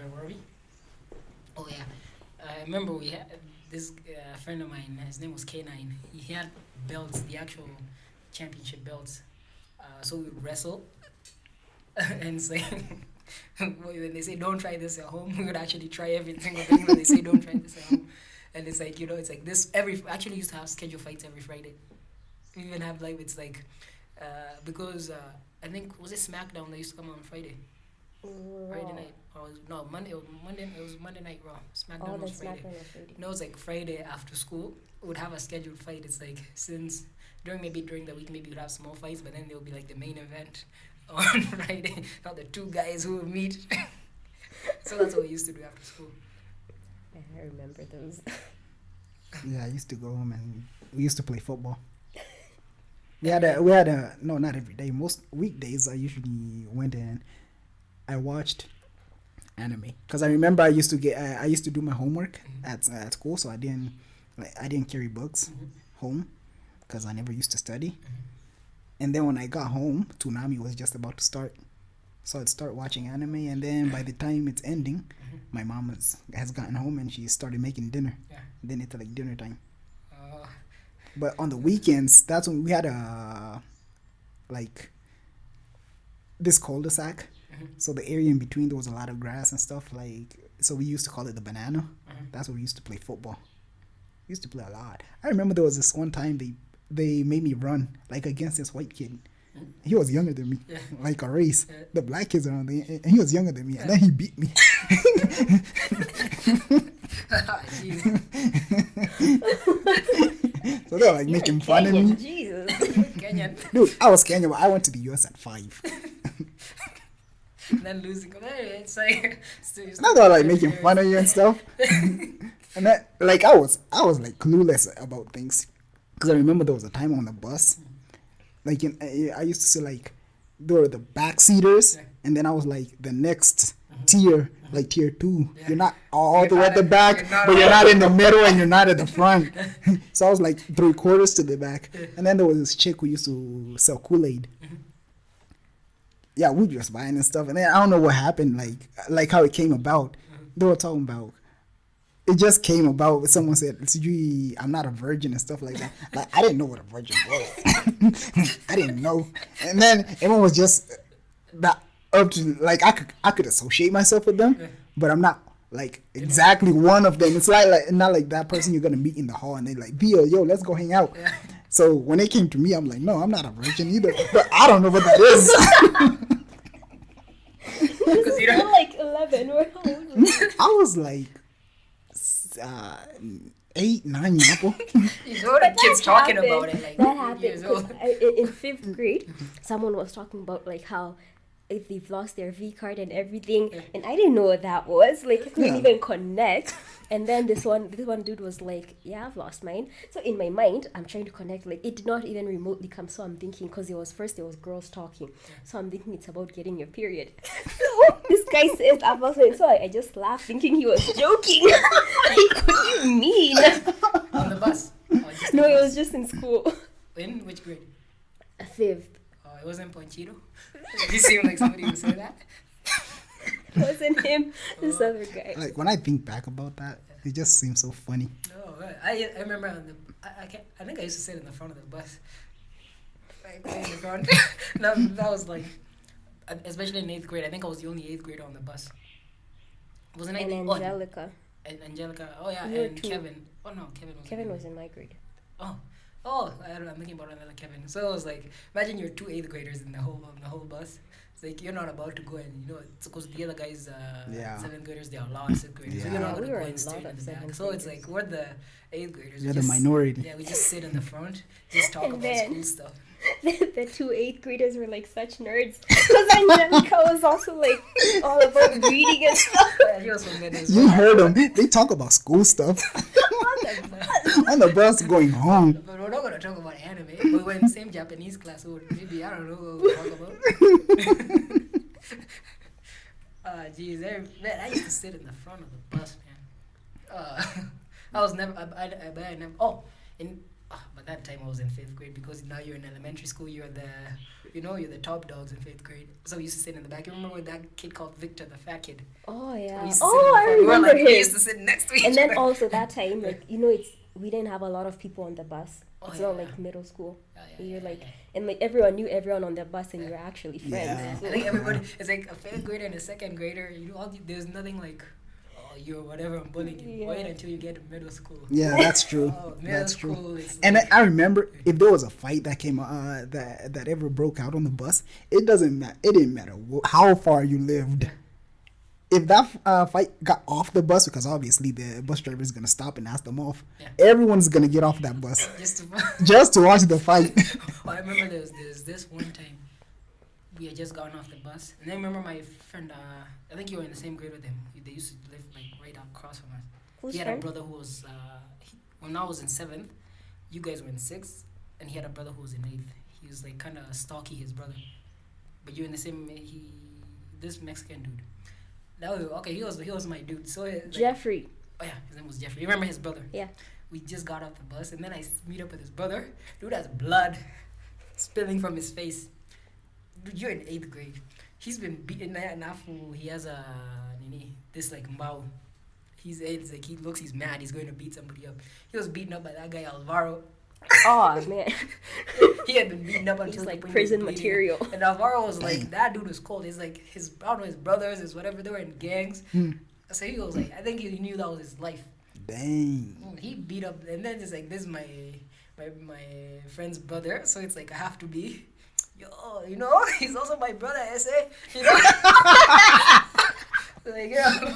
Where were we? Oh yeah, I remember we had this friend of mine. His name was K9. He had belts, the actual championship belts. So we would wrestle, and it's like when they say don't try this at home, we would actually try every single thing that they say don't try this at home. And it's like it's like this every actually used to have scheduled fights every Friday. We even have like it's like because I think was it SmackDown that used to come on Friday. Friday night. Or no, Monday. Monday. It was Monday night Raw. Oh, SmackDown then was Friday. SmackDown was Friday. No, it's like Friday after school. We would have a scheduled fight. It's like since during the week maybe we'd have small fights, but then there would be like the main event on Friday. Not the two guys who would meet. So that's what we used to do after school. Yeah, I remember those. Yeah, I used to go home and we used to play football. We had a no, not every day. Most weekdays I usually went and I watched anime because I remember I used to do my homework at school, so I didn't carry books home because I never used to study. And then when I got home, Toonami was just about to start, so I'd start watching anime, and then by the time it's ending, my mom has gotten home and she started making dinner. Yeah. Then it's like dinner time. Uh, But on the weekends, that's when we had like this cul-de-sac. So the area in between there was a lot of grass and stuff. So we used to call it the banana. That's where we used to play football. We used to play a lot. I remember there was this one time they made me run like against this white kid. He was younger than me, like a race. Yeah. The black kids around there, and he was younger than me, and then he beat me. Jeez. So they were like making fun of me. Jesus. Kenyan. Dude, I was Kenyan, but I went to the US at 5. And then losing. It's like And they were like making fun of you and stuff. And that, like, I was like clueless about things. Because I remember there was a time on the bus, like I used to see like there were the backseaters, and then I was like the next tier, like tier 2. Yeah. You're not all the way at the You're back, not but you're all- not in the middle and you're not at the front. So I was like 3/4 to the back. And then there was this chick who used to sell Kool-Aid. Yeah, we were just buying and stuff. And then I don't know what happened, like how it came about. They were talking about it just came about. Someone said, "Gee, I'm not a virgin" and stuff like that. Like I didn't know what a virgin was. I didn't know. And then everyone was just that up to like I could associate myself with them, but I'm not like exactly one of them. It's like not like that person you're gonna meet in the hall and they like, "Yo, let's go hang out." Yeah. So when it came to me, I'm like, no, I'm not a virgin either. But I don't know what that is. Because you You're know. like 11 or how old were you? I was like 8, 9 years old. You know the kids talking about it like that happened years 'cause old. in 5th grade someone was talking about like how if they've lost their V card and everything, and I didn't know what that was. Like I couldn't Yeah. even connect. And then this one dude was like, "Yeah, I've lost mine." So in my mind, I'm trying to connect. Like it did not even remotely come. So I'm thinking because there was girls talking. So I'm thinking it's about getting your period. So this guy says I've lost mine. So I just laughed, thinking he was joking. Like, what do you mean? On the bus. Or just No, the it bus? was just in school. In which grade? 5th. Oh, it wasn't Ponchito. You seem like somebody who say that. Wasn't him, this other guy. Like when I think back about that, it just seems so funny. No, I remember on the I think I used to sit in the front of the bus. Like way in the front. that was like, especially in 8th grade. I think I was the only 8th grader on the bus. Wasn't I? And Oh, Angelica. and Angelica. Oh yeah, You were and two. Kevin. Oh no, Kevin was. Kevin was in my grade. Oh, I'm thinking about another Kevin. So it was like, imagine you're 2 8th graders in the whole bus. It's like you're not about to go and it's because the other guys, Yeah. 7th graders, they are a lot of 6th graders. So Yeah. you're not Yeah, gonna we go were a and stand lot in of the back. 7th So it's graders. like we're the 8th graders. You're We the just- minority. Yeah, we just sit in the front, just talk And about then- school stuff. The 2 8th graders were like such nerds. Because Angelica was also like all about reading and stuff. Yeah, he was from Venice. You heard them. They talk about school stuff on the bus going home. But we're not gonna talk about anime. We were in the same Japanese class, so maybe I don't know what we'll talk about. Geez, man, I used to sit in the front of the bus, man. I was never, I bet I never. Oh, in But that time I was in 5th grade because now you're in elementary school. You're the top dogs in 5th grade. So we used to sit in the back. You remember with that kid called Victor, the fat kid? Oh We yeah. used to sit in Oh, the I front. We were remember like, we used him. to sit next to each And then other. also that time, like it's we didn't have a lot of people on the bus. Oh, It's yeah, not yeah. like middle school. Yeah, You're yeah, like, yeah. and like everyone knew everyone on the bus, and you're actually friends. Yeah. So- I think everybody, it's like a 5th grader and a 2nd grader. There's nothing like, oh, you're whatever, I'm bullying you. Wait Yeah. until you get to middle school. Yeah, that's true. Oh, middle That's school true. is And like, I remember if there was a fight that came that ever broke out on the bus, it doesn't matter. It didn't matter how far you lived. If that fight got off the bus, because obviously the bus driver is gonna stop and ask them off, Yeah. everyone's gonna get off that bus just to, just to watch the fight. I remember there's this one time we had just gotten off the bus, and then I remember my friend. I think you were in the same grade with him. They used to live like right across from us. Who's He had friend? a brother who was when I was in 7th, you guys were in 6th, and he had a brother who was in 8th. He was like kind of stocky, his brother, but you're in the same. This Mexican dude. That was okay. He was my dude. So like, Jeffrey. oh yeah, his name was Jeffrey. You remember his brother? Yeah. We just got off the bus, and then I meet up with his brother. Dude has blood spilling from his face. Dude, you're in 8th grade. He's been beaten enough. He has this like mbao. It's like he's mad. He's going to beat somebody up. He was beaten up by that guy Alvaro. Oh man, He had been beaten up until he's the like point he was prison bleeding. material. And Alvaro was like, Dang. that dude was cold. He's like his brothers, his whatever, they were in gangs. So he was like, I think he knew that was his life. Dang. He beat up, and then it's like, this is my friend's brother, so it's like I have to be, he's also my brother, SA, you know. Like, yeah.